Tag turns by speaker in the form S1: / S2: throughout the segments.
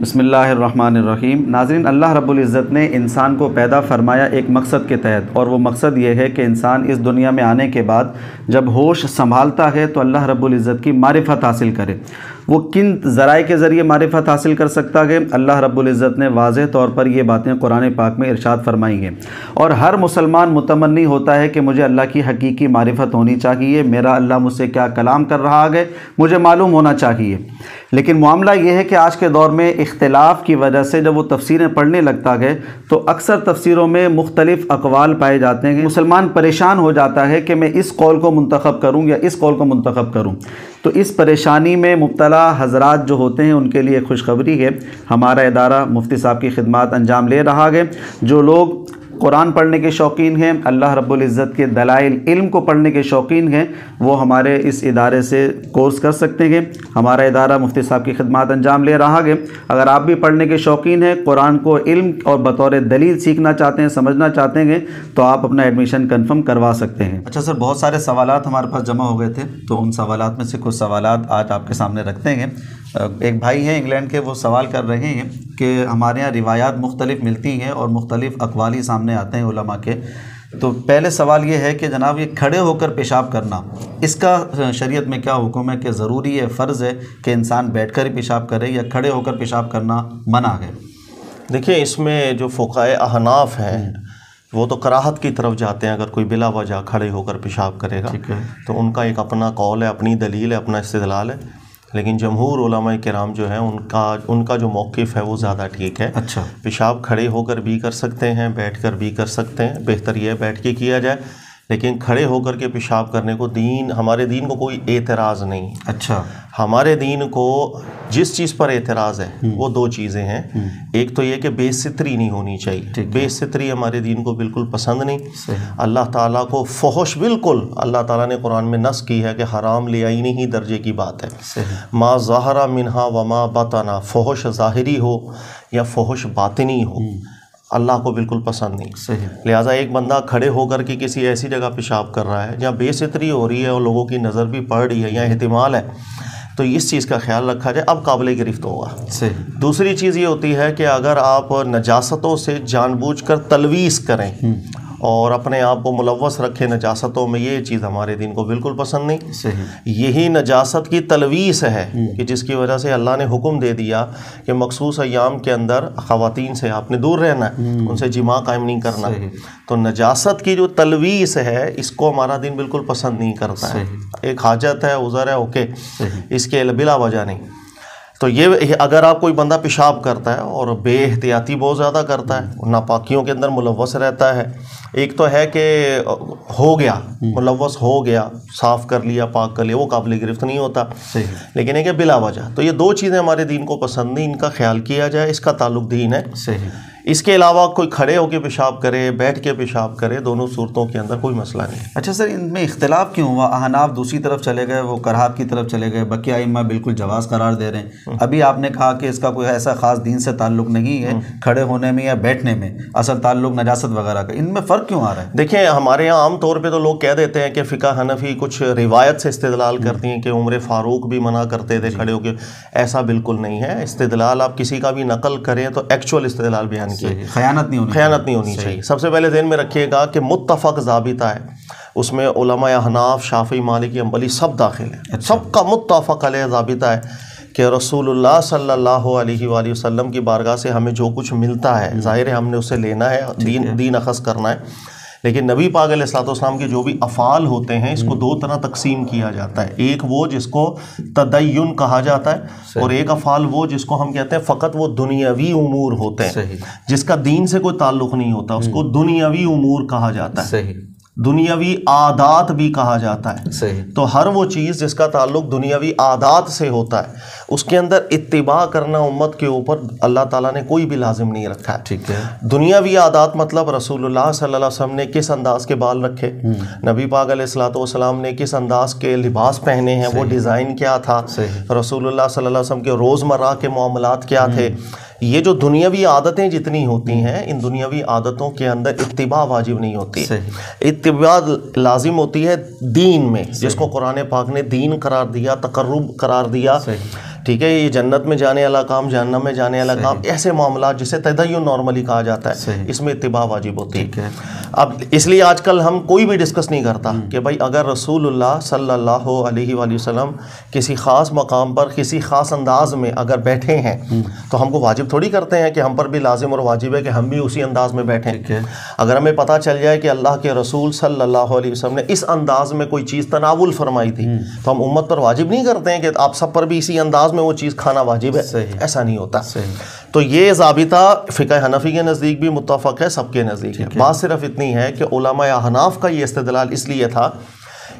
S1: بسم اللہ الرحمن الرحیم۔ ناظرین، اللہ رب العزت نے انسان کو پیدا فرمایا ایک مقصد کے تحت، اور وہ مقصد یہ ہے کہ انسان اس دنیا میں آنے کے بعد جب ہوش سنبھالتا ہے تو اللہ رب العزت کی معرفت حاصل کرے۔ وہ کن ذرائع کے ذریعے معرفت حاصل کر سکتا ہے؟ اللہ رب العزت نے واضح طور پر یہ باتیں قرآن پاک میں ارشاد فرمائی ہیں، اور ہر مسلمان متمنی ہوتا ہے کہ مجھے اللہ کی حقیقی معرفت ہونی چاہیے، میرا اللہ مجھ سے کیا کلام کر رہا ہے مجھے معلوم ہونا چاہیے۔ لیکن معاملہ یہ ہے کہ آج کے دور میں اختلاف کی وجہ سے جب وہ تفسیریں پڑھنے لگتا ہے تو اکثر تفسیروں میں مختلف اقوال پائے جاتے ہیں۔ مسلمان پریشان ہو جاتا ہے کہ میں اس قول کو منتخب کروں یا اس قول کو منتخب کروں۔ تو اس پریشانی میں مبتلا حضرات جو ہوتے ہیں ان کے لیے خوشخبری ہے، ہمارا ادارہ مفتی صاحب کی خدمات انجام لے رہا ہے۔ جو لوگ قرآن پڑھنے کے شوقین ہیں، اللہ رب العزت کے دلائل علم کو پڑھنے کے شوقین ہیں، وہ ہمارے اس ادارے سے کورس کر سکتے ہیں۔ ہمارا ادارہ مفتی صاحب کی خدمات انجام لے رہا ہے۔ اگر آپ بھی پڑھنے کے شوقین ہیں، قرآن کو علم اور بطور دلیل سیکھنا چاہتے ہیں، سمجھنا چاہتے ہیں، تو آپ اپنا ایڈمیشن کنفرم کروا سکتے ہیں۔ اچھا سر، بہت سارے سوالات ہمارے پاس جمع ہو گئے تھے، تو ان سوالات میں سے کچھ سوالات آج آپ کے سامنے رکھتے ہیں۔ ایک بھائی ہیں انگلینڈ کے، وہ سوال کر رہے ہیں کہ ہمارے یہاں روایات مختلف ملتی ہیں اور مختلف اقوالی سامنے آتے ہیں علماء کے۔ تو پہلے سوال یہ ہے کہ جناب یہ کھڑے ہو کر پیشاب کرنا، اس کا شریعت میں کیا حکم ہے؟ کہ ضروری ہے، فرض ہے کہ انسان بیٹھ کر ہی پیشاب کرے یا کھڑے ہو کر پیشاب کرنا منع ہے؟
S2: دیکھیں، اس میں جو فقہائے احناف ہیں وہ تو کراہت کی طرف جاتے ہیں، اگر کوئی بلا وجہ کھڑے ہو کر پیشاب کرے گا تو ان کا ایک اپنا قول ہے، اپنی دلیل ہے، اپنا استدلال ہے۔ لیکن جمہور علماء کرام جو ہیں ان کا جو موقف ہے وہ زیادہ ٹھیک ہے۔
S1: اچھا،
S2: پیشاب کھڑے ہو کر بھی کر سکتے ہیں، بیٹھ کر بھی کر سکتے ہیں، بہتر یہ ہے بیٹھ کے کیا جائے، لیکن کھڑے ہو کر کے پیشاب کرنے کو ہمارے دین کو کوئی اعتراض نہیں۔
S1: اچھا،
S2: ہمارے دین کو جس چیز پر اعتراض ہے وہ دو چیزیں ہیں۔ ایک تو یہ کہ بے ستری نہیں ہونی چاہیے، بے ستری ہمارے دین کو بالکل پسند نہیں۔ اللہ تعالیٰ کو فحش، بالکل اللہ تعالیٰ نے قرآن میں نص کی ہے کہ حرام لے آئی نہیں درجے کی بات ہے۔ ما ظاہر منہا وما بطنا، فحش ظاہری ہو یا فحش باطنی ہو، اللہ کو بالکل پسند نہیں۔ لہٰذا ایک بندہ کھڑے ہو کر کے کسی ایسی جگہ پیشاب کر رہا ہے جہاں بے ستری ہو رہی ہے اور لوگوں کی نظر بھی پڑ رہی ہے یا احتمال ہے، تو اس چیز کا خیال رکھا جائے، اب قابل گرفت ہوگا۔ دوسری چیز یہ ہوتی ہے کہ اگر آپ نجاستوں سے جان بوجھ کر تلویث کریں اور اپنے آپ کو ملوث رکھیں نجاستوں میں، یہ چیز ہمارے دین کو بالکل پسند نہیں۔ یہی نجاست کی تلویث ہے کہ جس کی وجہ سے اللہ نے حکم دے دیا کہ مخصوص ایام کے اندر خواتین سے آپ نے دور رہنا ہے، ان سے جماع قائم نہیں کرنا۔ تو نجاست کی جو تلویث ہے اس کو ہمارا دین بالکل پسند نہیں کرتا ہے۔ ایک حاجت ہے، عذر ہے، اوکے، اس کے بلا وجہ نہیں۔ تو یہ اگر آپ کوئی بندہ پیشاب کرتا ہے اور بے احتیاطی بہت زیادہ کرتا ہے، ناپاکیوں کے اندر ملوث رہتا ہے، ایک تو ہے کہ ہو گیا، ملوث ہو گیا، صاف کر لیا، پاک کر لیا، وہ قابل گرفت نہیں ہوتا۔ لیکن ایک ہے بلا وجہ، تو یہ دو چیزیں ہمارے دین کو پسند نہیں، ان کا خیال کیا جائے، اس کا تعلق دین ہے۔ اس کے علاوہ کوئی کھڑے ہو کے پیشاب کرے، بیٹھ کے پیشاب کرے، دونوں صورتوں کے اندر کوئی مسئلہ نہیں۔
S1: اچھا سر، ان میں اختلاف کیوں ہوا؟ احناف دوسری طرف چلے گئے، وہ کراہت کی طرف چلے گئے، بقیہ ائمہ بالکل جواز قرار دے رہے ہیں۔ ابھی آپ نے کہا کہ اس کا کوئی ایسا خاص دین سے تعلق نہیں ہے، کھڑے ہونے میں یا بیٹھنے میں، اصل تعلق نجاست وغیرہ کا، ان میں فرق کیوں آ رہا ہے؟
S2: دیکھیں، ہمارے یہاں عام طور پہ تو لوگ کہہ دیتے ہیں کہ فقہ حنفی کچھ روایت سے استدلال کرتی ہیں کہ عمر فاروق بھی منع کرتے تھے کھڑے ہو کے۔ ایسا بالکل نہیں ہے۔ استدلال آپ کسی کا بھی نقل کریں تو ایکچوئل استدلال بیان کیے، خیانت نہیں ہونی چاہیے۔ سب سے پہلے ذہن میں رکھیے گا کہ متفق ضابطہ ہے، اس میں علماء احناف، شافعی، مالکی، حنبلی سب داخل ہیں۔ سب کا متفق علیہ ضابطہ ہے کہ رسول اللہ صلی اللہ علیہ وآلہ وسلم کی بارگاہ سے ہمیں جو کچھ ملتا ہے، ظاہر ہے ہم نے اسے لینا ہے، دین اخذ کرنا ہے۔ لیکن نبی پاک علیہ الصلوۃ والسلام کے جو بھی افعال ہوتے ہیں اس کو دو طرح تقسیم کیا جاتا ہے۔ ایک وہ جس کو تدین کہا جاتا ہے، اور ایک افعال وہ جس کو ہم کہتے ہیں فقط وہ دنیاوی امور ہوتے ہیں، جس کا دین سے کوئی تعلق نہیں ہوتا، اس کو دنیاوی امور کہا جاتا ہے، دنیاوی عادات بھی کہا جاتا ہے۔ تو ہر وہ چیز جس کا تعلق دنیاوی عادات سے ہوتا ہے اس کے اندر اتباع کرنا امت کے اوپر اللہ تعالیٰ نے کوئی بھی لازم نہیں رکھا ہے۔ ٹھیک ہے، دنیاوی عادات مطلب رسول اللہ صلی اللہ علیہ وسلم نے کس انداز کے بال رکھے، نبی پاک علیہ الصلوۃ والسلام نے کس انداز کے لباس پہنے ہیں، وہ ڈیزائن کیا تھا، رسول اللہ صلی اللہ علیہ وسلم کے روزمرہ کے معاملات کیا تھے، یہ جو دنیاوی عادتیں جتنی ہوتی ہیں، ان دنیاوی عادتوں کے اندر اتباع واجب نہیں ہوتی، اتباع لازم ہوتی ہے دین میں، جس کو قرآن پاک نے دین قرار دیا، تقرب قرار دیا۔ ٹھیک ہے، یہ جنت میں جانے والا کام، جہنم میں جانے والا کام، ایسے معاملات جسے تدین نارملی کہا جاتا ہے، اس میں اتباع واجب ہوتی ہے۔ اب اس لیے آج کل ہم کوئی بھی ڈسکس نہیں کرتا کہ بھائی اگر رسول اللہ صلی اللہ علیہ وآلہ وسلم کسی خاص مقام پر کسی خاص انداز میں اگر بیٹھے ہیں تو ہم کو واجب تھوڑی کرتے ہیں کہ ہم پر بھی لازم اور واجب ہے کہ ہم بھی اسی انداز میں بیٹھیں۔ اگر ہمیں پتہ چل جائے کہ اللہ کے رسول صلی اللہ علیہ وسلم نے اس انداز میں کوئی چیز تناول فرمائی تھی تو ہم امت پر واجب نہیں کرتے ہیں کہ آپ سب پر بھی اسی انداز میں وہ چیز کھانا واجب ہے، ایسا نہیں ہوتا۔ تو یہ ضابطہ فقہ حنفی کے نزدیک بھی متفق ہے، سب کے نزدیک ہے۔ بات صرف اتنی ہے کہ علماء احناف کا یہ استدلال اس لیے تھا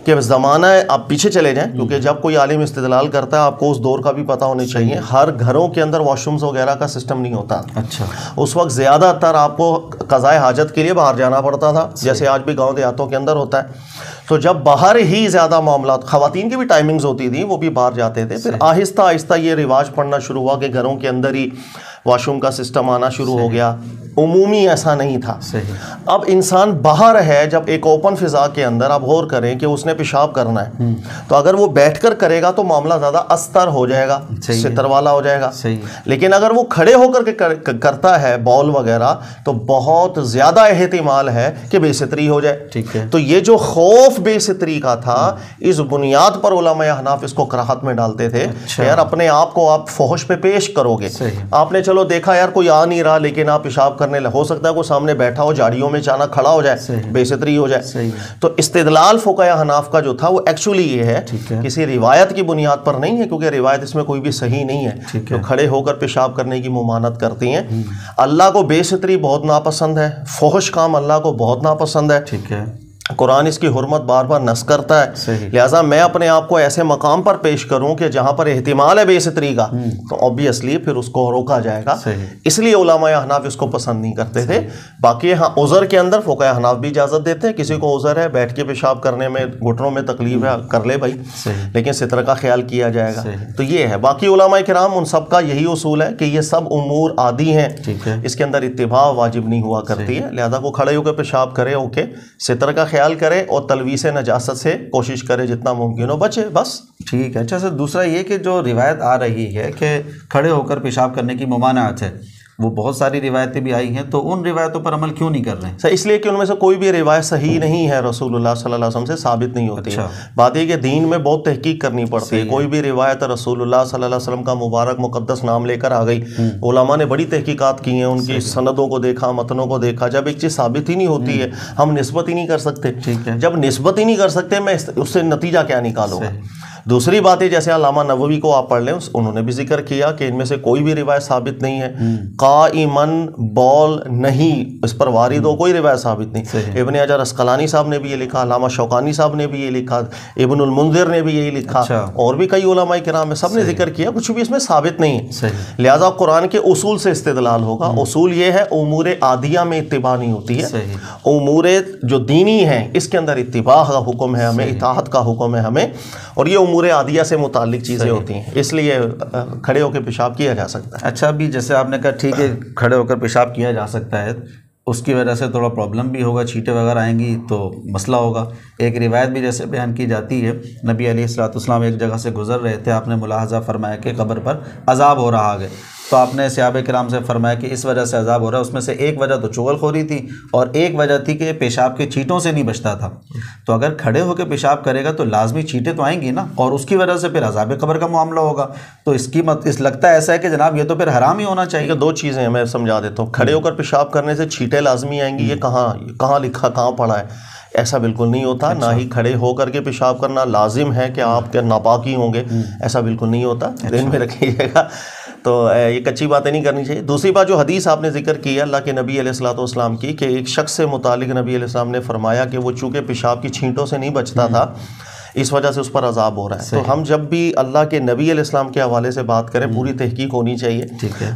S2: کہ زمانہ آپ پیچھے چلے جائیں، کیونکہ جب کوئی عالم استدلال کرتا ہے آپ کو اس دور کا بھی پتہ ہونا چاہیے، ہر گھروں کے اندر واش رومز وغیرہ کا سسٹم نہیں ہوتا۔
S1: اچھا،
S2: اس وقت زیادہ تر آپ کو قضائے حاجت کے لیے باہر جانا پڑتا تھا، جیسے آج بھی گاؤں دیہاتوں کے اندر ہوتا ہے۔ تو جب باہر ہی زیادہ معاملات، خواتین کی بھی ٹائمنگز ہوتی تھیں، وہ بھی باہر جاتے تھے، پھر آہستہ آہستہ یہ رواج پڑنا شروع ہوا کہ گھروں کے اندر ہی واش روم کا سسٹم آنا شروع ہو گیا، عمومی ایسا نہیں تھا۔ اب انسان باہر ہے، جب ایک اوپن فضا کے اندر آپ غور کریں کہ اس نے پیشاب کرنا ہے تو اگر وہ بیٹھ کر کرے گا تو معاملہ زیادہ استر ہو جائے گا، ستر والا ہو جائے گا۔ لیکن اگر وہ کھڑے ہو کر کے کرتا ہے بول وغیرہ تو بہت زیادہ احتمال ہے کہ بے ستری ہو جائے۔ تو یہ جو خوف بے ستری کا تھا، اس بنیاد پر علماء احناف اس کو کراہت میں ڈالتے تھے کہ یار اپنے آپ کو آپ فحش پہ پیش کرو گے۔ آپ نے چلو دیکھا یار کوئی آ نہیں رہا لیکن آپ پیشاب کرنے ہو سکتا ہے کوئی سامنے بیٹھا ہو، جاڑیوں میں چانا کھڑا ہو جائے، بے ستری ہو جائے۔ تو استدلال فقہاء حناف کا جو تھا وہ ایکچولی یہ ہے، کسی روایت کی بنیاد پر نہیں ہے، کیونکہ روایت اس میں کوئی بھی صحیح نہیں ہے جو کھڑے ہو کر پیشاب کرنے کی ممانعت کرتی ہیں۔ اللہ کو بے ستری بہت ناپسند ہے، فحش کام اللہ کو بہت ناپسند ہے، قرآن اس کی حرمت بار بار نص کرتا ہے۔ لہٰذا میں اپنے آپ کو ایسے مقام پر پیش کروں کہ جہاں پر احتمال ہے بے ستری کا تو obviously پھر اس کو روکا جائے گا، اس لیے علماء احناف اس کو پسند نہیں کرتے تھے۔ باقی ہاں عذر کے اندر فقہاء احناف بھی اجازت دیتے ہیں، کسی کو عذر ہے بیٹھ کے پیشاب کرنے میں گھٹنوں میں تکلیف ہے کر لے بھائی، لیکن ستر کا خیال کیا جائے گا۔ تو یہ ہے، باقی علماء کرام ان سب کا یہی اصول ہے کہ یہ سب امور عادی ہیں، اس کے اندر اتباع واجب نہیں ہوا کرتی ہے، لہذا وہ کھڑے ہو کے پیشاب کرے، اوکے، ستر کا خیال کرے اور تلویث نجاست سے کوشش کرے جتنا ممکن ہو بچے، بس
S1: ٹھیک ہے۔ اچھا سر، دوسرا یہ کہ جو روایت آ رہی ہے کہ کھڑے ہو کر پیشاب کرنے کی ممانعت ہے، وہ بہت ساری روایتیں بھی آئی ہیں، تو ان روایتوں پر عمل کیوں نہیں کر رہے ہیں؟
S2: سر اس لیے کہ ان میں سے کوئی بھی روایت صحیح نہیں ہے، رسول اللہ صلی اللہ علیہ وسلم سے ثابت نہیں ہوتی ہے۔ بات یہ کہ دین میں بہت تحقیق کرنی پڑتی ہے، کوئی بھی روایت رسول اللہ صلی اللہ علیہ وسلم کا مبارک مقدس نام لے کر آ گئی، علماء نے بڑی تحقیقات کی ہیں، ان کی سندوں کو دیکھا، متنوں کو دیکھا، جب ایک چیز ثابت ہی نہیں ہوتی ہے ہم نسبت ہی نہیں کر سکتے، جب نسبت ہی نہیں کر سکتے میں اس سے نتیجہ کیا نکالوں گا؟ دوسری بات ہے جیسے علامہ نووی کو آپ پڑھ لیں، انہوں نے بھی ذکر کیا کہ ان میں سے کوئی بھی روایت ثابت نہیں ہے، قائمن بول نہیں، اس پر وارد ہو کوئی روایت ثابت نہیں۔ ابن حجر عسقلانی صاحب نے بھی یہ لکھا، علامہ شوکانی صاحب نے بھی یہ لکھا، ابن المنذر نے بھی یہی لکھا، اور بھی کئی علماء کرام میں سب نے ذکر کیا، کچھ بھی اس میں ثابت نہیں ہے۔ لہٰذا قرآن کے اصول سے استدلال ہوگا۔ اصول یہ ہے امور عادیہ میں اتباع نہیں ہوتی ہے، امور جو دینی ہیں اس کے اندر اتباع کا حکم ہے ہمیں، اطاعت کا حکم ہے ہمیں، اور یہ امور عادیہ سے متعلق چیزیں ہوتی ہیں، اس لیے کھڑے ہو کے پیشاب کیا جا سکتا ہے۔
S1: اچھا، ابھی جیسے آپ نے کہا ٹھیک ہے کھڑے ہو کر پیشاب کیا جا سکتا ہے، اس کی وجہ سے تھوڑا پرابلم بھی ہوگا، چھینٹیں وغیرہ آئیں گی تو مسئلہ ہوگا۔ ایک روایت بھی جیسے بیان کی جاتی ہے، نبی علیہ الصلوۃ والسلام ایک جگہ سے گزر رہے تھے، آپ نے ملاحظہ فرمایا کہ قبر پر عذاب ہو رہا ہے، تو آپ نے صحابہ کرام سے فرمایا کہ اس وجہ سے عذاب ہو رہا ہے، اس میں سے ایک وجہ تو چغل خوری تھی اور ایک وجہ تھی کہ پیشاب کے چھینٹوں سے نہیں بچتا تھا۔ تو اگر کھڑے ہو کے پیشاب کرے گا تو لازمی چھینٹیں تو آئیں گی نا، اور اس کی وجہ سے پھر عذاب قبر کا معاملہ ہوگا، تو اس کی لگتا ہے ایسا ہے کہ جناب یہ تو پھر حرام ہی ہونا چاہیے۔
S2: دو چیزیں میں سمجھا دیتا ہوں، کھڑے ہو کر پیشاب کرنے سے چھینٹیں لازمی آئیں گی، یہ کہاں لکھا، کہاں پڑھا ہے؟ ایسا بالکل نہیں ہوتا، نہ ہی کھڑے ہو کر کے پیشاب کرنا لازم ہے کہ آپ کے ناپاکی ہوں گے، ایسا بالکل نہیں ہوتا، ذہن میں رکھیے گا۔ تو یہ کچی باتیں نہیں کرنی چاہیے۔ دوسری بات جو حدیث آپ نے ذکر کی ہے اللہ کے نبی علیہ الصلوۃ والسلام کی، کہ ایک شخص سے متعلق نبی علیہ السلام نے فرمایا کہ وہ چونکہ پیشاب کی چھینٹوں سے نہیں بچتا تھا اس وجہ سے اس پر عذاب ہو رہا ہے۔ تو ہم جب بھی اللہ کے نبی علیہ السلام کے حوالے سے بات کریں پوری تحقیق ہونی چاہیے۔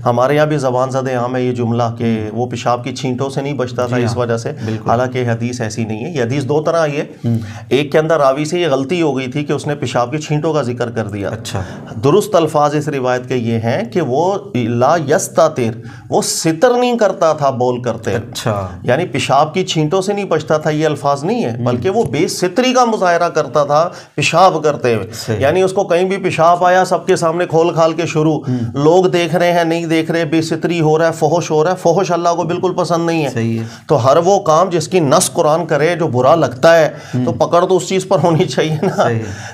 S2: ہمارے یہاں بھی زبان زد عام ہے یہ جملہ کہ وہ پیشاب کی چھینٹوں سے نہیں بچتا تھا اس وجہ سے، حالانکہ حدیث ایسی نہیں ہے۔ یہ حدیث دو طرح آئی ہے، ایک کے اندر راوی سے یہ غلطی ہو گئی تھی کہ اس نے پیشاب کی چھینٹوں کا ذکر کر دیا۔ درست الفاظ اس روایت کے یہ ہیں کہ وہ لا یستتر، وہ ستر نہیں کرتا تھا بول کرتے، یعنی پیشاب کی چھینٹوں سے نہیں بچتا تھا، یہ الفاظ نہیں ہے، بلکہ وہ بے ستری کا مظاہرہ کرتا تھا پیشاب کرتے ہوئے، یعنی اس کو کہیں بھی پیشاب آیا سب کے سامنے کھول کھال کے شروع، لوگ دیکھ رہے ہیں نہیں دیکھ رہے، بے ستری ہو رہا ہے، فحش ہو رہا ہے، فحش اللہ کو بالکل پسند نہیں ہے۔ تو ہر وہ کام جس کی نص قرآن کرے جو برا لگتا ہے تو پکڑ تو اس چیز پر ہونی چاہیے نا۔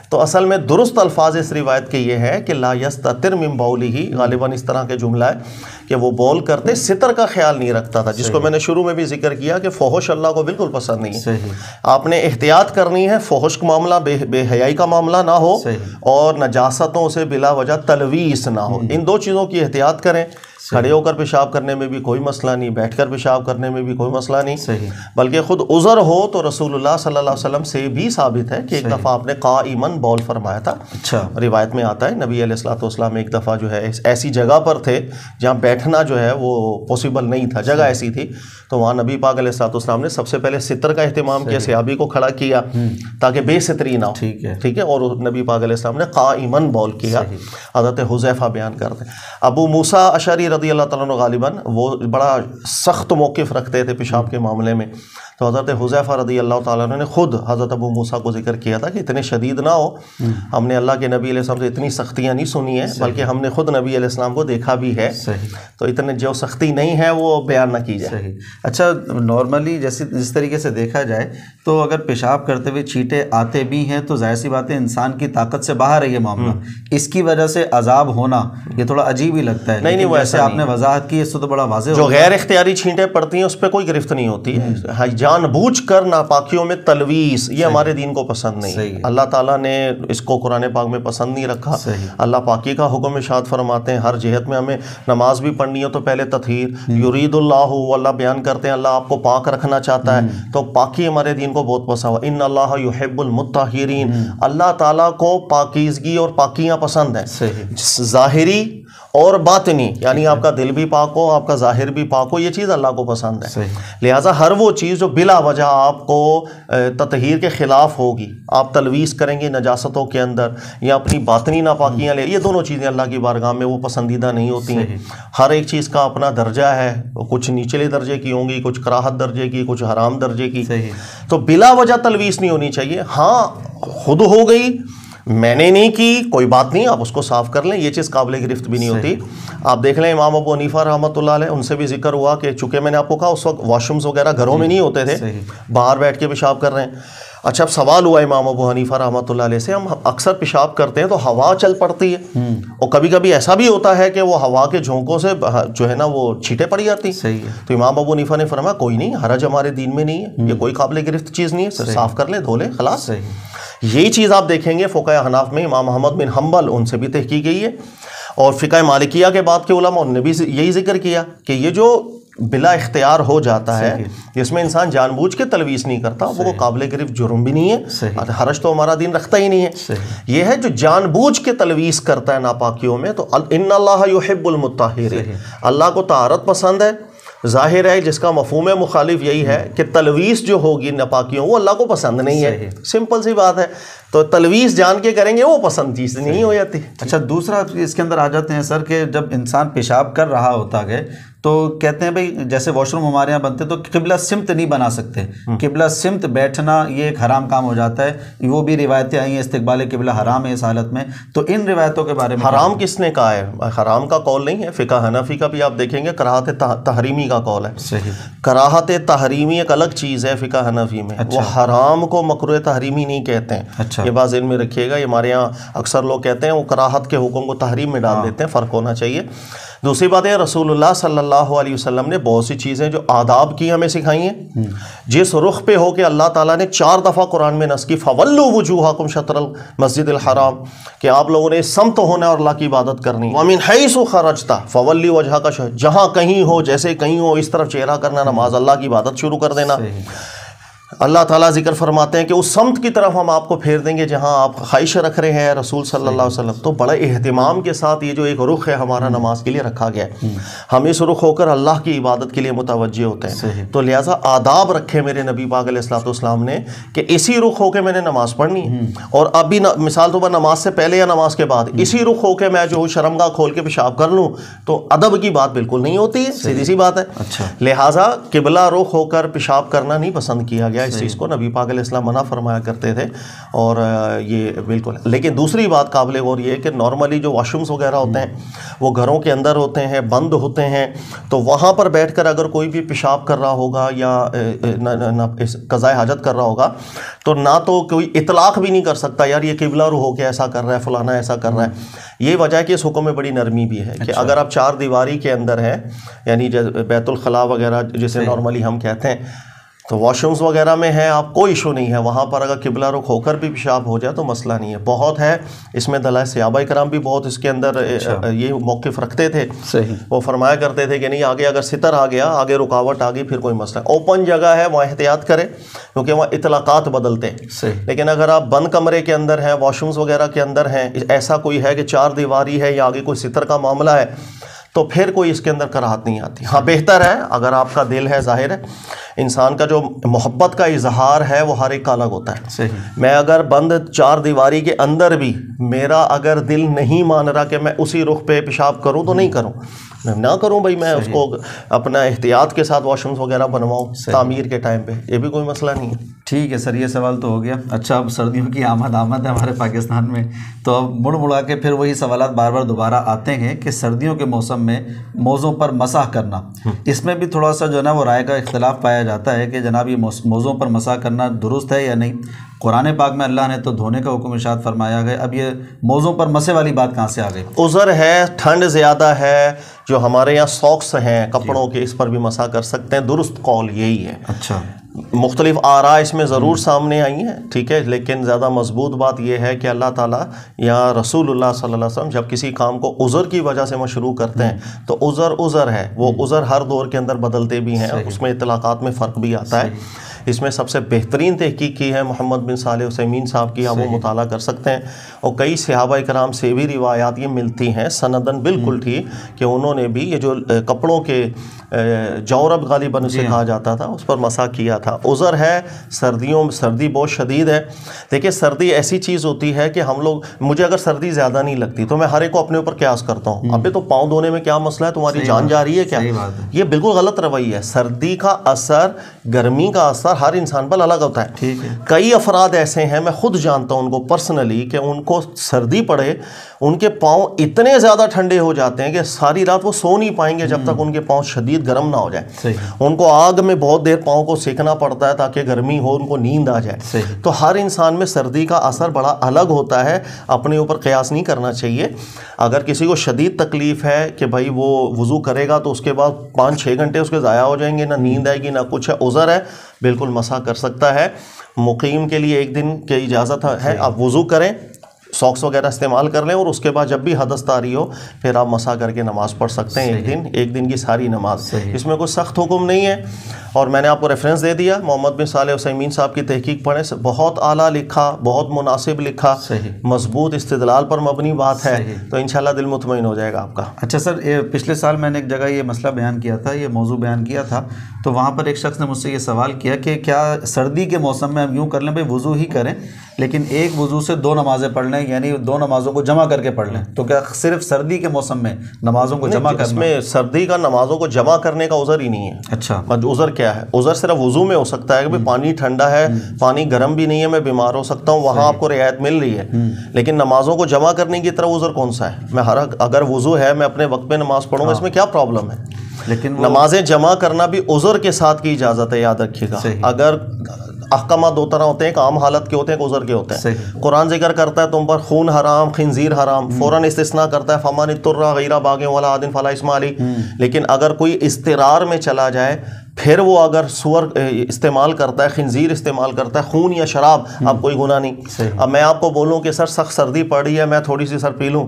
S2: تو اصل میں درست الفاظ اس روایت کے یہ ہے کہ لا یستتر من بولہ، غالباً اس طرح کے جملہ ہے کہ وہ بول کرتے ستر کا خیال نہیں رکھتا تھا، جس کو میں نے شروع میں بھی ذکر کیا کہ فحش اللہ کو بالکل پسند نہیں ہے۔ آپ نے احتیاط کرنی ہے، فحش کا معاملہ، بے حیائی کا معاملہ نہ ہو، اور نجاستوں سے بلا وجہ تلویث نہ ہو، ان دو چیزوں کی احتیاط کریں۔ کھڑے ہو کر پیشاب کرنے میں بھی کوئی مسئلہ نہیں، بیٹھ کر پیشاب کرنے میں بھی کوئی مسئلہ نہیں، بلکہ خود عذر ہو تو رسول اللہ صلی اللہ علیہ وسلم سے بھی ثابت ہے کہ ایک دفعہ آپ نے قائماً بول فرمایا تھا۔ روایت میں آتا ہے نبی علیہ الصلوۃ والسلام ایک دفعہ جو ہے ایسی جگہ پر تھے جہاں بیٹھنا جو ہے وہ پاسبل نہیں تھا، جگہ ایسی تھی، تو وہاں نبی پاک علیہ الصلوۃ والسلام نے سب سے پہلے ستر کا اہتمام کیا، صحابی کو کھڑا کیا تاکہ بے ستری نہ ہو، ٹھیک ہے، اور نبی پاک علیہ السلام نے قائماً بول کیا۔ حضرت حذیفہ بیان کرتے ہیں ابو موسیٰ اشعری رضی اللہ تعالیٰ عنہ غالباً وہ بڑا سخت موقف رکھتے تھے پیشاب کے معاملے میں، تو حضرت حذیفہ رضی اللہ تعالیٰ عنہ نے خود حضرت ابو موسیٰ کو ذکر کیا تھا کہ اتنے شدید نہ ہو، ہم نے اللہ کے نبی علیہ السلام سے اتنی سختیاں نہیں سنی ہیں، بلکہ ہم نے خود نبی علیہ السلام کو دیکھا بھی ہے، تو اتنے جو سختی نہیں ہے وہ بیان نہ کی جائے۔
S1: اچھا، نارملی جس طریقے سے دیکھا جائے تو اگر پیشاب کرتے ہوئے چھینٹے آتے بھی ہیں تو ظاہر سی بات ہے انسان کی طاقت سے باہر ہے یہ معاملہ، اس کی وجہ سے عذاب ہونا یہ تھوڑا عجیب ہی لگتا ہے۔
S2: نہیں، وہ ایسے
S1: آپ نے وضاحت کی، اس سے تو بڑا واضح
S2: جو غیر اختیاری چھینٹیں پڑتی ہیں اس پہ کوئی گرفت نہیں ہوتی ہے، جان بوجھ کر ناپاکیوں میں تلویث یہ ہمارے دین کو پسند نہیں، اللہ تعالیٰ نے اس کو قرآن پاک میں پسند نہیں رکھا۔ اللہ پاکی کا حکم ارشاد فرماتے ہیں ہر جہت میں ہمیں نماز بھی پڑھنی ہو تو پہلے تطہیر، یرید اللہ، اللہ بیان کرتے ہیں اللہ آپ کو پاک رکھنا چاہتا ہے، تو پاکی ہمارے دین کو بہت پسند ہے، ان اللہ یحب المطہرین، اللہ تعالیٰ کو پاکیزگی اور پاکیاں پسند ہیں، ظاہری اور باطنی، یعنی آپ کا دل بھی پاک ہو، آپ کا ظاہر بھی پاک ہو، یہ چیز اللہ کو پسند ہے۔ لہٰذا ہر وہ چیز جو بلا وجہ آپ کو تطہیر کے خلاف ہوگی، آپ تلویث کریں گے نجاستوں کے اندر یا اپنی باطنی ناپاکیاں لے، یہ دونوں چیزیں اللہ کی بارگاہ میں وہ پسندیدہ نہیں ہوتی ہیں۔ ہر ایک چیز کا اپنا درجہ ہے، کچھ نچلے درجے کی ہوں گی، کچھ کراہت درجے کی، کچھ حرام درجے کی، تو بلا وجہ تلویث نہیں ہونی چاہیے۔ ہاں خود ہو گئی، میں نے نہیں کی، کوئی بات نہیں، آپ اس کو صاف کر لیں، یہ چیز قابل گرفت بھی نہیں ہوتی۔ آپ دیکھ لیں امام ابو حنیفہ رحمۃ اللہ علیہ، ان سے بھی ذکر ہوا کہ چونکہ میں نے آپ کو کہا اس وقت واش رومز وغیرہ گھروں میں نہیں ہوتے تھے، باہر بیٹھ کے پیشاب کر رہے ہیں۔ اچھا، اب سوال ہوا امام ابو حنیفہ رحمۃ اللہ علیہ سے، ہم اکثر پیشاب کرتے ہیں تو ہوا چل پڑتی ہے، اور کبھی کبھی ایسا بھی ہوتا ہے کہ وہ ہوا کے جھونکوں سے جو ہے نا وہ چھینٹیں پڑ جاتی، تو امام ابو حنیفہ نے فرمایا کوئی نہیں، حرج ہمارے دین میں نہیں ہے، یہ کوئی قابل گرفت چیز نہیں ہے، صاف کر لیں، دھو لیں، خلاص۔ یہی چیز آپ دیکھیں گے فقہ حناف میں امام احمد بن حنبل، ان سے بھی تحقیق گئی ہے، اور فقہ مالکیہ کے بعد کے علماء نے بھی یہی ذکر کیا کہ یہ جو بلا اختیار ہو جاتا ہے، جس میں انسان جان بوجھ کے تلویث نہیں کرتا، وہ قابل گرفت جرم بھی نہیں ہے، حرج تو ہمارا دین رکھتا ہی نہیں ہے۔ یہ ہے جو جان بوجھ کے تلویث کرتا ہے ناپاکیوں میں، تو ان اللہ یحب المطہرین، اللہ کو طہارت پسند ہے۔ ظاہر ہے جس کا مفہوم مخالف یہی ہے کہ تلویث جو ہوگی ناپاکیوں وہ اللہ کو پسند نہیں ہے، سمپل سی بات ہے، تو تلویث جان کے کریں گے وہ پسند چیز نہیں ہو جاتی۔
S1: اچھا، دوسرا اس کے اندر آ جاتے ہیں سر کہ جب انسان پیشاب کر رہا ہوتا ہے تو کہتے ہیں بھائی جیسے واش روم ہمارے یہاں بنتے تو قبلہ سمت نہیں بنا سکتے، قبلہ سمت بیٹھنا یہ ایک حرام کام ہو جاتا ہے، وہ بھی روایتیں آئی ہیں استقبال قبلہ حرام ہے اس حالت میں، تو ان روایتوں کے بارے میں
S2: حرام کس نے کہا ہے؟ حرام کا قول نہیں ہے، فقہ حنفی کا بھی آپ دیکھیں گے کراہت تحریمی کا قول ہے۔
S1: صحیح،
S2: کراہت تحریمی ایک الگ چیز ہے فقہ حنفی میں، وہ حرام کو مکروہ تحریمی نہیں کہتے ہیں،
S1: اچھا،
S2: یہ بات ذہن میں رکھیے گا، یہ ہمارے یہاں اکثر لوگ کہتے ہیں وہ کراہت کے حکم کو تحریم میں ڈال دیتے ہیں، فرق ہونا چاہیے۔ دوسری بات ہے رسول اللہ صلی اللہ علیہ وسلم نے بہت سی چیزیں جو آداب کی ہمیں سکھائی ہیں، جس رخ پہ ہو کہ اللہ تعالیٰ نے 4 دفعہ قرآن میں نص کی فَوَلُّوا وُجُوهَكُمْ شَطْرَ الْمَسْجِدِ الْحَرَامِ، کہ آپ لوگوں نے سمت ہونا اور اللہ کی عبادت کرنی، وَمِنْ حَيْثُ خَرَجْتَ فَوَلِّ وَجْهَكَ، جہاں کہیں ہو جیسے کہیں ہو اس طرف چہرہ کرنا، نماز اللہ کی عبادت شروع کر دینا۔ اللہ تعالیٰ ذکر فرماتے ہیں کہ اس سمت کی طرف ہم آپ کو پھیر دیں گے جہاں آپ خواہش رکھ رہے ہیں رسول صلی اللہ علیہ وسلم، تو بڑے اہتمام کے ساتھ یہ جو ایک رخ ہے ہمارا نماز کے لیے رکھا گیا ہے، ہم اس رخ ہو کر اللہ کی عبادت کے لیے متوجہ ہوتے ہیں، تو لہٰذا آداب رکھے میرے نبی پاک علیہ الصلوۃ والسلام نے کہ اسی رخ ہو کے میں نے نماز پڑھنی ہے، اور ابھی مثال طور پر نماز سے پہلے یا نماز کے بعد اسی رخ ہو کے میں جو شرمگاہ کھول کے پیشاب کر لوں تو ادب کی بات بالکل نہیں ہوتی ہے، سیدھی سی بات ہے۔ لہٰذا قبلہ رخ ہو کر پیشاب کرنا نہیں پسند کیا گیا، گیا اس چیز کو، نبی پاک علیہ السلام منع فرمایا کرتے تھے، اور یہ بالکل. لیکن دوسری بات قابل غور یہ ہے کہ نارملی جو واش رومس وغیرہ ہوتے ہیں وہ گھروں کے اندر ہوتے ہیں، بند ہوتے ہیں، تو وہاں پر بیٹھ کر اگر کوئی بھی پیشاب کر رہا ہوگا یا قضاء حاجت کر رہا ہوگا تو نہ تو کوئی اطلاق بھی نہیں کر سکتا یار یہ قبلہ رو ہو کے ایسا کر رہا ہے، فلانا ایسا کر رہا ہے. یہ وجہ ہے کہ اس حکم میں بڑی نرمی بھی ہے کہ اگر آپ چار دیواری کے اندر ہیں، یعنی بیت الخلاء وغیرہ جسے نارملی ہم کہتے ہیں، تو واش رومز وغیرہ میں ہے، آپ کوئی ایشو نہیں ہے، وہاں پر اگر قبلہ رخ ہو کر بھی پیشاب ہو جائے تو مسئلہ نہیں ہے. بہت ہے اس میں دلائل، صحابہ کرام بھی بہت اس کے اندر یہ موقف رکھتے تھے. وہ فرمایا کرتے تھے کہ نہیں آگے اگر ستر آ گیا، آگے رکاوٹ آ گئی، پھر کوئی مسئلہ. اوپن جگہ ہے وہاں احتیاط کرے کیونکہ وہاں اطلاقات بدلتے ہیں. لیکن اگر آپ بند کمرے کے اندر ہیں، واش رومز وغیرہ کے اندر ہیں، ایسا کوئی ہے کہ چار دیواری ہے یا آگے کوئی ستر کا معاملہ ہے، تو پھر کوئی اس کے اندر کراہت نہیں آتی. ہاں بہتر ہے اگر آپ کا دل ہے، ظاہر ہے انسان کا جو محبت کا اظہار ہے وہ ہر ایک کا الگ ہوتا ہے. میں اگر بند چار دیواری کے اندر بھی میرا اگر دل نہیں مان رہا کہ میں اسی رخ پہ پیشاب کروں تو نہیں کروں، میں نہ کروں بھائی، میں اس کو اپنا احتیاط کے ساتھ واش رومز وغیرہ بنواؤں تعمیر کے ٹائم پہ، یہ بھی کوئی مسئلہ نہیں ہے.
S1: ٹھیک ہے سر، یہ سوال تو ہو گیا. اچھا، اب سردیوں کی آمد ہے ہمارے پاکستان میں، تو اب مڑا کے پھر وہی سوالات بار بار دوبارہ آتے ہیں کہ سردیوں کے موسم میں موزوں پر مسح کرنا، اس میں بھی تھوڑا سا جو ہے نا وہ رائے کا اختلاف پایا جاتا ہے کہ جناب یہ موزوں پر مسح کرنا درست ہے یا نہیں. قرآن پاک میں اللہ نے تو دھونے کا حکم ارشاد فرمایا گیا، اب یہ موزوں پر مسے والی بات کہاں سے آ گئی؟
S2: عذر ہے، ٹھنڈ زیادہ ہے، جو ہمارے یہاں ساکس ہیں کپڑوں کے، اس پر بھی مسح کر سکتے ہیں. درست قول یہی ہے.
S1: اچھا،
S2: مختلف آراء اس میں ضرور سامنے آئی ہیں، ٹھیک ہے، لیکن زیادہ مضبوط بات یہ ہے کہ اللہ تعالیٰ یا رسول اللہ صلی اللہ علیہ وسلم جب کسی کام کو عذر کی وجہ سے مشروع کرتے ہیں تو عذر ہے، وہ عذر ہر دور کے اندر بدلتے بھی ہیں، اس میں اطلاقات میں فرق بھی آتا ہے. اس میں سب سے بہترین تحقیق کی ہے محمد بن صالح عثیمین صاحب کی، آپ وہ مطالعہ کر سکتے ہیں. اور کئی صحابہ کرام سے بھی روایات یہ ملتی ہیں سندن بالکل ٹھیک کہ انہوں نے بھی یہ جو کپڑوں کے جورب غالباً اسے کہا جاتا تھا اس پر مسح کیا تھا. عذر ہے، سردی بہت شدید ہے. دیکھیں سردی ایسی چیز ہوتی ہے کہ ہم لوگ، مجھے اگر سردی زیادہ نہیں لگتی تو میں ہر ایک کو اپنے اوپر قیاس کرتا ہوں، ابھی تو پاؤں دھونے میں کیا مسئلہ ہے، تمہاری جان جا رہی ہے کیا؟ یہ بالکل غلط رویہ ہے. سردی کا اثر، گرمی کا اثر ہر انسان پر الگ ہوتا ہے. کئی افراد ایسے ہیں، میں خود جانتا ہوں ان کو پرسنلی، کہ ان کو سردی پڑے ان کے پاؤں اتنے زیادہ ٹھنڈے ہو جاتے ہیں کہ ساری رات وہ سو نہیں پائیں گے جب تک ان کے پاؤں شدید گرم نہ ہو جائے. ان کو آگ میں بہت دیر پاؤں کو سیکنا پڑتا ہے تاکہ گرمی ہو، ان کو نیند آ جائے. تو ہر انسان میں سردی کا اثر بڑا الگ ہوتا ہے، اپنے اوپر قیاس نہیں کرنا چاہیے. اگر کسی کو شدید تکلیف ہے کہ بھائی وہ وضو کرے گا تو اس کے بعد 5-6 گھنٹے اس کے ضائع ہو جائیں گے، نہ نیند آئے گی نہ کچھ ہے، عذر ہے، بالکل مسح کر سکتا ہے. مقیم کے لیے 1 دن کی اجازت ہے، آپ وضو کریں، ساکس وغیرہ استعمال کر لیں، اور اس کے بعد جب بھی حدث طاری ہو پھر آپ مسح کر کے نماز پڑھ سکتے ہیں. ایک دن کی ساری نماز، اس میں کوئی سخت حکم نہیں ہے. اور میں نے آپ کو ریفرنس دے دیا، محمد بن صالح عثیمین صاحب کی تحقیق پڑھیں، بہت اعلیٰ لکھا، بہت مناسب لکھا، مضبوط استدلال پر مبنی بات ہے، تو انشاءاللہ دل مطمئن ہو جائے گا آپ کا.
S1: اچھا سر، پچھلے سال میں نے ایک جگہ یہ مسئلہ بیان کیا تھا، یہ موضوع بیان کیا تھا، تو وہاں پر ایک شخص نے مجھ سے یہ سوال کیا کہ کیا سردی کے موسم میں ہم یوں کر لیں بھائی وضو ہی کریں لیکن ایک وضو سے 2 نمازیں پڑھ لیں، یعنی 2 نمازوں کو جمع کر کے پڑھ لیں، تو کیا صرف سردی کے موسم میں نمازوں کو جمع کرنا؟
S2: اس میں سردی کا نمازوں کو جمع کرنے کا عذر ہی نہیں ہے.
S1: اچھا،
S2: عذر کیا ہے؟ عذر صرف وضو میں ہو سکتا ہے کہ پانی ٹھنڈا ہے، پانی گرم بھی نہیں ہے، میں بیمار ہو سکتا ہوں، وہاں آپ کو رعایت مل رہی ہے. لیکن نمازوں کو جمع کرنے کی طرف عذر کون سا ہے؟ میں اگر وضو ہے میں اپنے وقت پہ نماز پڑھوں گا، اس میں کیا پرابلم ہے؟ لیکن نمازیں جمع کرنا بھی عذر کے ساتھ کی اجازت ہے، یاد رکھیے گا. اگر احکامات 2 طرح ہوتے ہیں، ایک عام حالت کے ہوتے ہیں، ایک عذر کے ہوتے ہیں. قرآن ذکر کرتا ہے تم پر خون حرام، خنزیر حرام، فوراً استثناء کرتا ہے فمن اضطر غیر باغ ولا عاد فلا اثم علیہ. لیکن اگر کوئی اضطرار میں چلا جائے، پھر وہ اگر سور استعمال کرتا ہے، خنزیر استعمال کرتا ہے، خون یا شراب، اب کوئی گناہ نہیں. اب میں آپ کو بولوں کہ سر سخت سردی پڑ رہی ہے، میں تھوڑی سی سر پی لوں،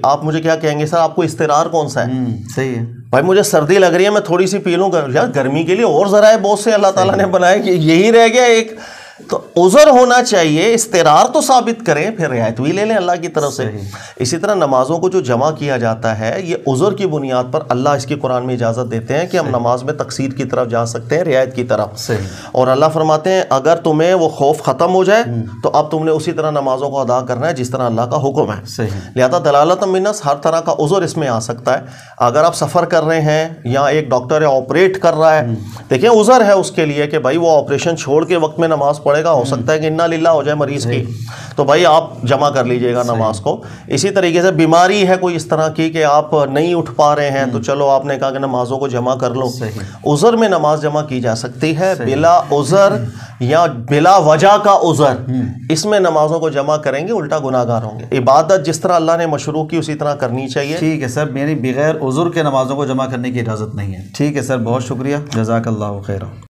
S2: آپ مجھے کیا کہیں گے؟ سر آپ کو اضطرار کون سا ہے؟
S1: صحیح ہے
S2: بھائی، مجھے سردی لگ رہی ہے میں تھوڑی سی پی لوں. یار گرمی کے لیے اور ذرائع بہت سے اللہ تعالیٰ نے بنائے، کہ یہی رہ گیا ایک تو عذر ہونا چاہیے، استقرار تو ثابت کریں، پھر رعایت بھی لے لیں اللہ کی طرف سے۔ اسی طرح نمازوں کو جو جمع کیا جاتا ہے یہ عذر کی بنیاد پر اللہ اس کی قرآن میں اجازت دیتے ہیں کہ ہم نماز میں تقصیر کی طرف جا سکتے ہیں، رعایت کی طرف۔ اور اللہ فرماتے ہیں اگر تمہیں وہ خوف ختم ہو جائے تو اب تم نے اسی طرح نمازوں کو ادا کرنا ہے جس طرح اللہ کا حکم ہے۔ لہذا دلالت من النص، ہر طرح کا عذر اس میں آ سکتا ہے۔ اگر آپ سفر کر رہے ہیں یا ایک ڈاکٹر آپریٹ کر رہا ہے، دیکھیں عذر ہے اس کے لیے کہ بھائی وہ آپریشن چھوڑ کے وقت میں نماز پڑھے گا، ہو سکتا ہے کہ انا للہ ہو جائے مریض کی، تو بھائی آپ جمع کر لیجئے گا نماز کو۔ اسی طریقے سے بیماری ہے کوئی اس طرح کی کہ آپ نہیں اٹھ پا رہے ہیں، تو چلو آپ نے کہا کہ نمازوں کو جمع کر لو، عذر میں نماز جمع کی جا سکتی ہے۔ بلا عذر یا بلا وجہ کا عذر، اس میں نمازوں کو جمع کریں گے الٹا گناہ گار ہوں گے۔ عبادت جس طرح اللہ نے مشروع کی اسی طرح کرنی چاہیے۔
S1: ٹھیک ہے سر، یعنی بغیر عذر کے نمازوں کو جمع کرنے کی اجازت نہیں ہے۔ ٹھیک ہے سر، بہت شکریہ، جزاک اللہ خیرہ۔